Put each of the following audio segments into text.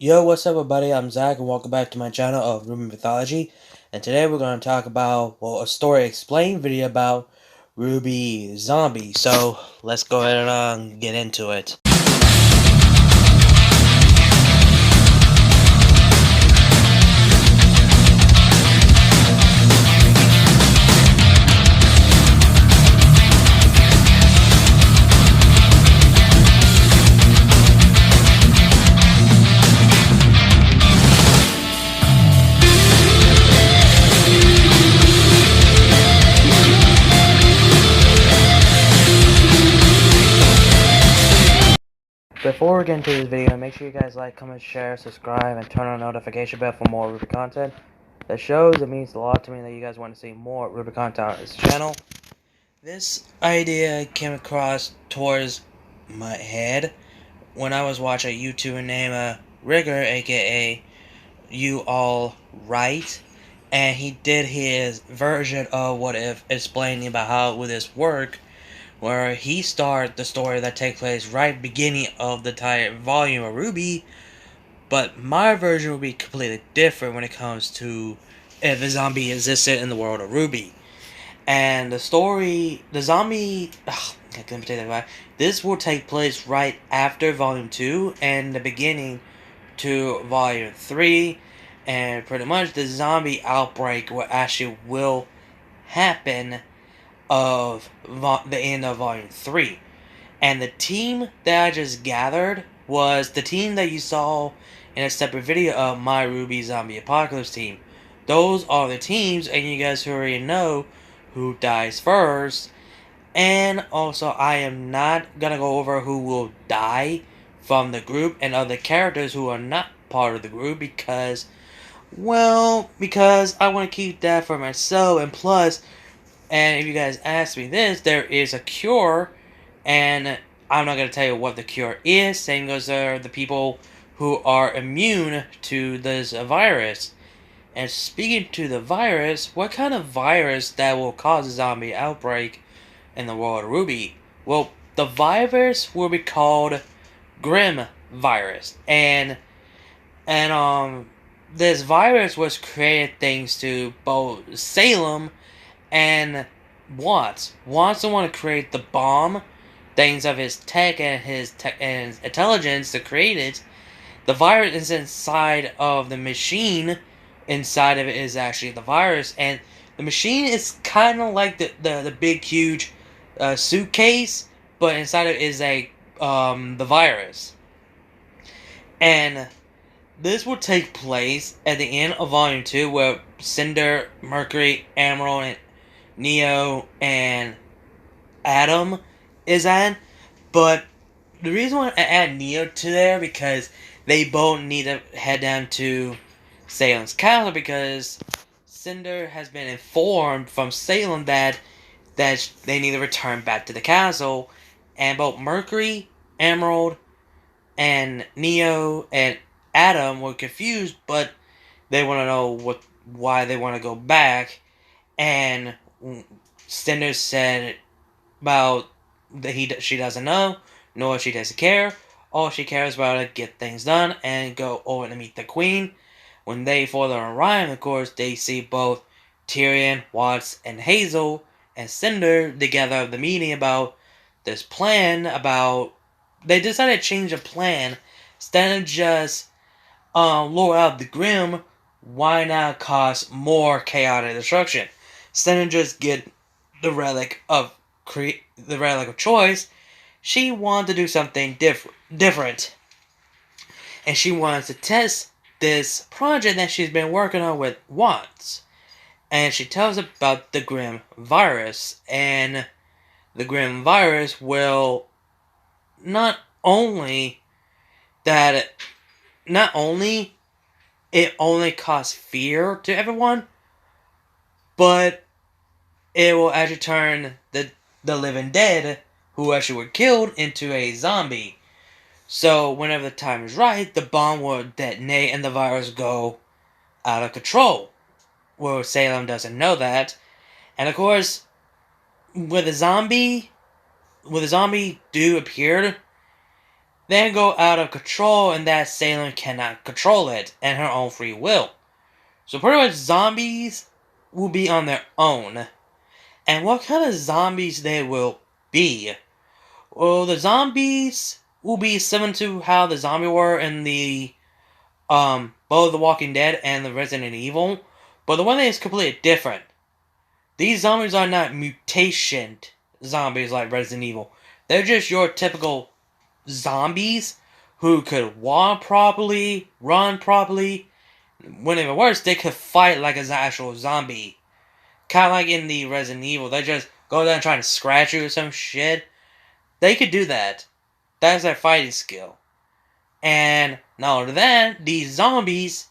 Yo, what's up everybody? I'm Zack and welcome back to my channel of RWBY Mythology. And today we're going to talk about, a story explained video about RWBY Zombie. So, let's go ahead and get into it. Before we get into this video, make sure you guys like, comment, share, subscribe, and turn on the notification bell for more RWBY content. That shows it means a lot to me that you guys want to see more RWBY content on this channel. This idea came across towards my head when I was watching a YouTuber named Rigger, aka You All Right, and he did his version of What If, explaining about how would this work, where he started the story that takes place right beginning of the entire volume of RWBY, but my version would be completely different when it comes to if a zombie existed in the world of RWBY. And the story, the zombie, let me take that back. This will take place right after Volume 2 and the beginning to Volume 3. And pretty much the zombie outbreak will happen of the end of Volume 3. And the team that I just gathered was the team that you saw in a separate video of my RWBY Zombie Apocalypse team. Those are the teams, and you guys already know who dies first. And also, I am not gonna go over who will die from the group and other characters who are not part of the group because I want to keep that for myself. And plus, and if you guys ask me this, there is a cure, and I'm not gonna tell you what the cure is. Same goes for the people who are immune to this virus. And speaking to the virus, what kind of virus that will cause a zombie outbreak in the world of RWBY? Well, the virus will be called Grim virus, and this virus was created thanks to both Salem and Watts. Watts the one to create the bomb, thanks of his tech and his intelligence to create it. The virus is inside of the machine. Inside of it is actually the virus, and the machine is kind of like the big huge suitcase, but inside of it is the virus. And this will take place at the end of Volume 2, where Cinder, Mercury, Emerald, and Neo, and Adam is at. But the reason why I add Neo to there, because they both need to head down to Salem's castle, because Cinder has been informed from Salem that they need to return back to the castle, and both Mercury, Emerald, and Neo and Adam were confused, but they want to know why they want to go back. And Cinder said about that she doesn't know, nor she doesn't care. All she cares about is get things done and go over to meet the Queen. When they further arrive, of course, they see both Tyrion, Watts, and Hazel and Cinder together at the meeting about this plan. They decided to change the plan. Instead of just lure out the Grim, why not cause more chaotic destruction? Instead of just get the relic of choice, she wanted to do something different, and she wanted to test this project that she's been working on with Watts. And she tells about the Grim virus, and the Grim virus will not only it only cause fear to everyone, but it will actually turn the living dead who actually were killed into a zombie. So whenever the time is right, the bomb will detonate and the virus go out of control. Well, Salem doesn't know that. And of course, when the zombie do appear, then go out of control, and that Salem cannot control it and her own free will. So pretty much zombies will be on their own. And what kind of zombies they will be? Well, the zombies will be similar to how the zombies were in the both The Walking Dead and the Resident Evil, but the one thing is completely different. These zombies are not mutation zombies like Resident Evil. They're just your typical zombies who could walk properly, run properly. When even worse, they could fight like an actual zombie. Kind of like in the Resident Evil. They just go down trying to scratch you or some shit. They could do that. That's their fighting skill. And not only that, these zombies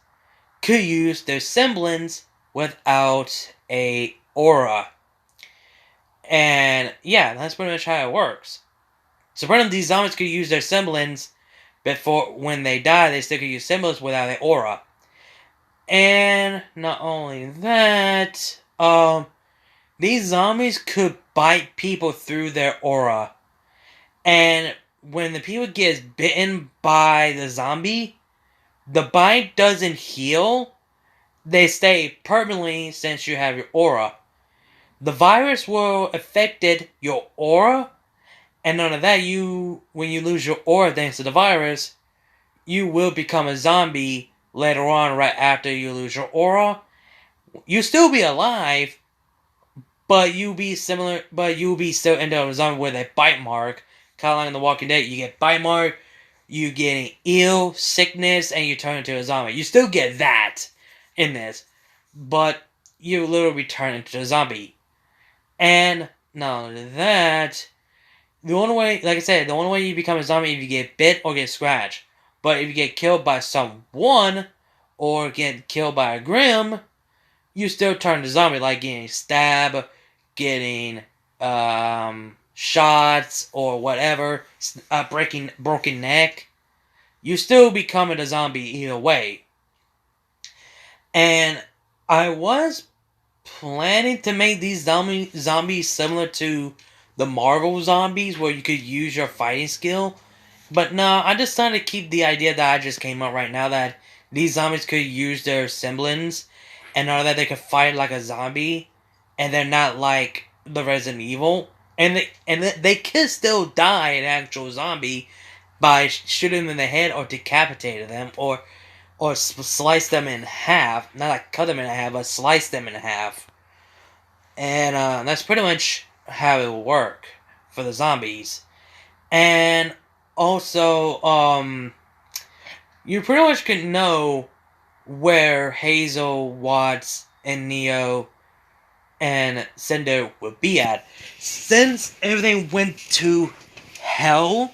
could use their semblance without a aura. And yeah, that's pretty much how it works. So pretty much these zombies could use their semblance before when they die, they still could use semblance without an aura. And not only that, these zombies could bite people through their aura. And when the people gets bitten by the zombie, the bite doesn't heal. They stay permanently since you have your aura. The virus will affect your aura, and none of that, when you lose your aura thanks to the virus, you will become a zombie later on right after you lose your aura. You'll still be alive, but you'll be still end up a zombie with a bite mark. Kind of like in The Walking Dead, you get bite mark, you get ill, sickness, and you turn into a zombie. You still get that in this, but you literally turn into a zombie. And not only that, the only way, like I said, the only way you become a zombie is if you get bit or get scratched. But if you get killed by someone, or get killed by a Grim, you still turn to zombie, like getting stabbed, getting shots, or whatever, broken neck. You still become a zombie either way. And I was planning to make these zombies similar to the Marvel zombies, where you could use your fighting skill. But no, I decided to keep the idea that I just came up right now, that these zombies could use their semblance, and know that they could fight like a zombie, and they're not like the Resident Evil. And they could still die an actual zombie by shooting them in the head or decapitating them, or slice them in half. Not like cut them in half, but slice them in half. And that's pretty much how it will work for the zombies. And also, you pretty much can know where Hazel, Watts, and Neo and Cinder would be at. Since everything went to hell,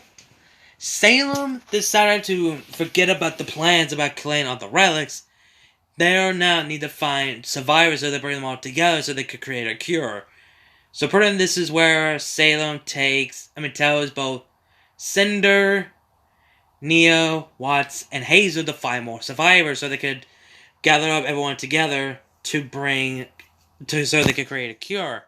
Salem decided to forget about the plans about killing all the relics. They now need to find survivors so they bring them all together so they could create a cure. So pretty much this is where Salem tells both Cinder, Neo, Watts, and Hazel to find more survivors so they could gather up everyone together so they could create a cure.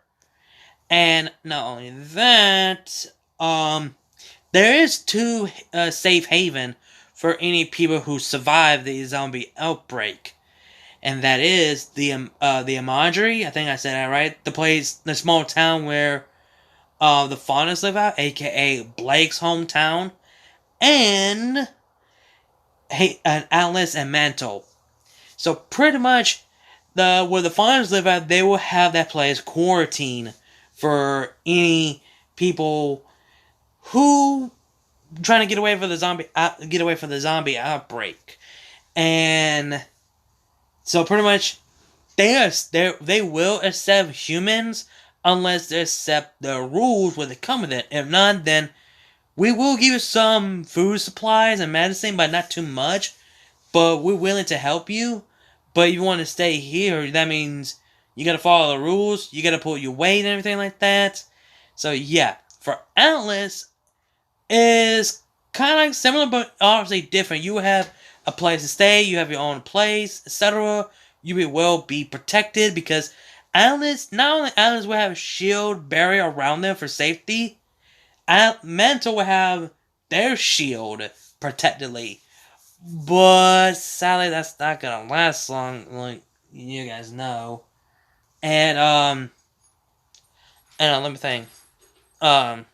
And not only that, there is two safe haven for any people who survive the zombie outbreak. And that is the Imagery, I think I said that right, the small town where the Faunus live out, aka Blake's hometown, and Atlas and Mantle. So pretty much, where the Faunus live out, they will have that place quarantine for any people who trying to get away from the zombie outbreak. And so pretty much, they will accept humans unless they accept the rules where they come with it. If not, then we will give you some food supplies and medicine, but not too much. But we're willing to help you. But if you want to stay here, that means you gotta follow the rules. You gotta pull your weight and everything like that. So yeah, for Atlas, is kind of like similar, but obviously different. You have a place to stay. You have your own place, etc. You will be protected because Atlas, not only Atlas will have a shield barrier around them for safety, Mantle will have their shield protectedly. But sadly, that's not gonna last long, like you guys know. And let me think. Um,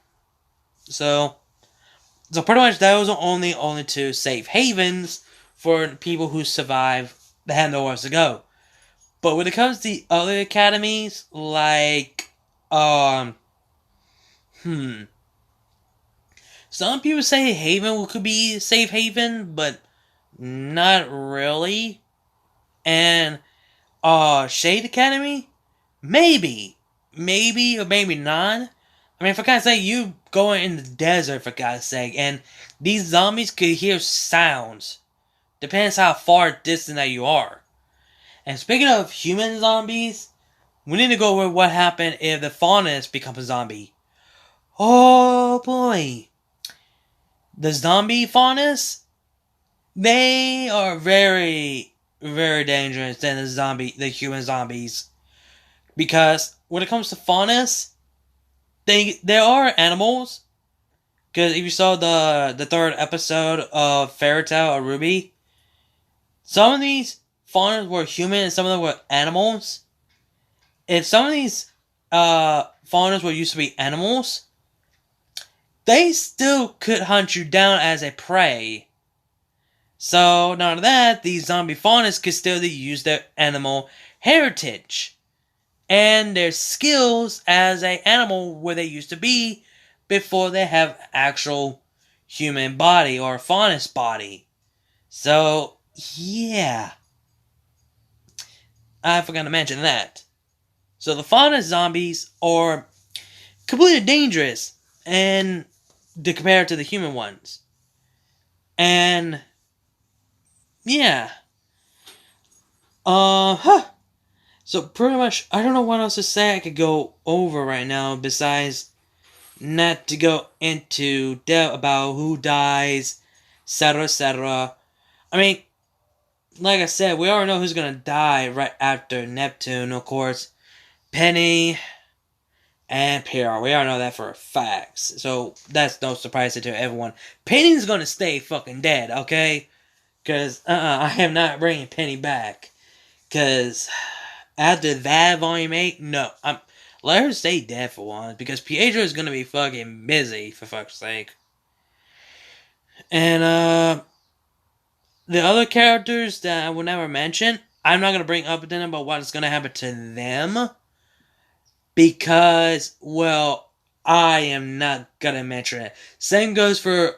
so pretty much those are only two safe havens for people who survive that have nowhere else to go. But when it comes to the other academies, like some people say Haven could be safe haven, but not really. And Shade Academy, maybe or maybe not. I mean, for God's sake, you going in the desert, for God's sake, and these zombies could hear sounds. Depends how far distant that you are. And speaking of human zombies, we need to go over what happened if the Faunus becomes a zombie. Oh boy. The zombie Faunus, they are very, very dangerous than the human zombies. Because when it comes to Faunus, there are animals. Because if you saw the third episode of Fairy Tale or RWBY, some of these Faunus were human and some of them were animals. If some of these Faunus were used to be animals, they still could hunt you down as a prey. So, none of that, these zombie Faunus could still use their animal heritage and their skills as an animal where they used to be before they have actual human body or Faunus body. So, yeah. I forgot to mention that. So the Faunus zombies are completely dangerous and compared to the human ones. And yeah. So pretty much I don't know what else to say I could go over right now besides not to go into depth about who dies, etc., etc. I mean, like I said, we already know who's gonna die right after Neptune, of course. Penny and Pierre. We all know that for a fact. So that's no surprise to everyone. Penny's gonna stay fucking dead, okay? Because, I am not bringing Penny back. Because after that Volume 8, no. Let her stay dead for once. Because Pietro is gonna be fucking busy, for fuck's sake. And, the other characters that I will never mention, I'm not gonna bring up to them about what's gonna happen to them. Because, well, I am not gonna mention it. Same goes for,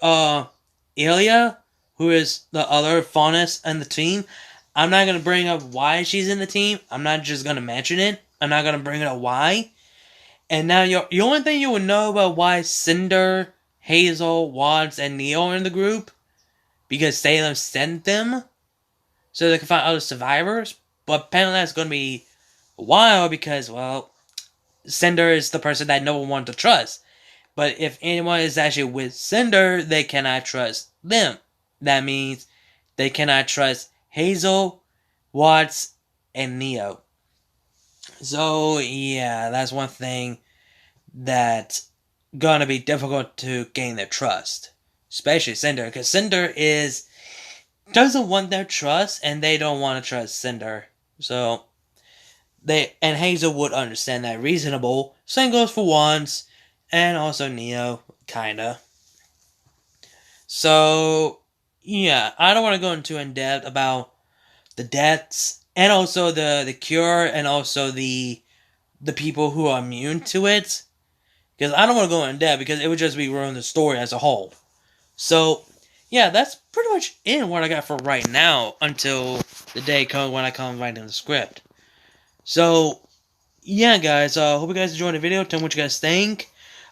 Ilya, who is the other Faunus in the team. I'm not gonna bring up why she's in the team. I'm not just gonna mention it. I'm not gonna bring up why. And now, the only thing you would know about why Cinder, Hazel, Watts, and Neo are in the group, because Salem sent them, so they can find other survivors. But apparently that's gonna be a while, because, well, Cinder is the person that no one wants to trust. But if anyone is actually with Cinder, they cannot trust them. That means they cannot trust Hazel, Watts, and Neo. So, yeah, that's one thing that's gonna be difficult to gain their trust. Especially Cinder, because Cinder doesn't want their trust, and they don't want to trust Cinder. So, and Hazel would understand that reasonable. Same goes for Wands, and also Neo, kinda. So, yeah, I don't want to go into in depth about the deaths, and also the cure, and also the people who are immune to it. Because I don't want to go in depth, because it would just be ruining the story as a whole. So, yeah, that's pretty much in what I got for right now, until the day comes when I come writing the script. So, yeah, guys, hope you guys enjoyed the video. Tell me what you guys think.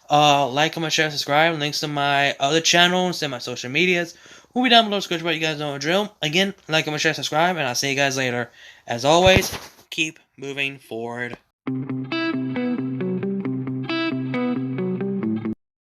Like, comment, share, subscribe. Links to my other channels and my social medias will be down below in the description, but you guys know the drill. Again, like, comment, share, subscribe, and I'll see you guys later. As always, keep moving forward.